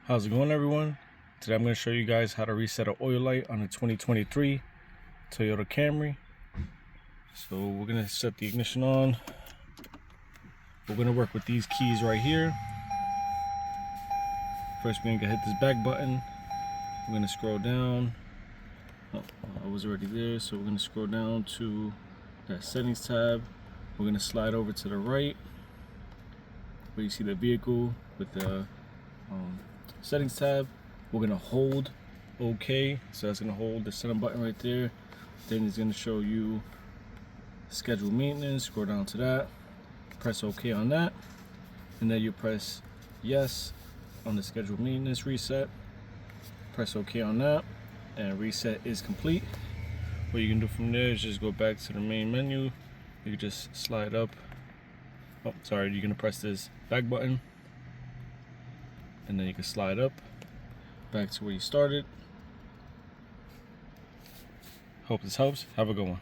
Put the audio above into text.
How's it going, everyone? Today I'm going to show you guys how to reset an oil light on a 2023 Toyota Camry. So we're going to set the ignition on. We're going to work with these keys right here. First we're going to hit this back button. We're going to scroll down. Oh, I was already there, so we're going to scroll down to that settings tab. We're going to slide over to the right where you see the vehicle with the settings tab. We're going to hold OK, so that's going to hold the center button right there. Then it's going to show you schedule maintenance. Scroll down to that, press OK on that, and then you press yes on the schedule maintenance reset. Press OK on that, and reset is complete. What you can do from there is just go back to the main menu. You can just slide up. Oh, sorry, you're gonna press this back button, and then you can slide up back to where you started. Hope this helps. Have a good one.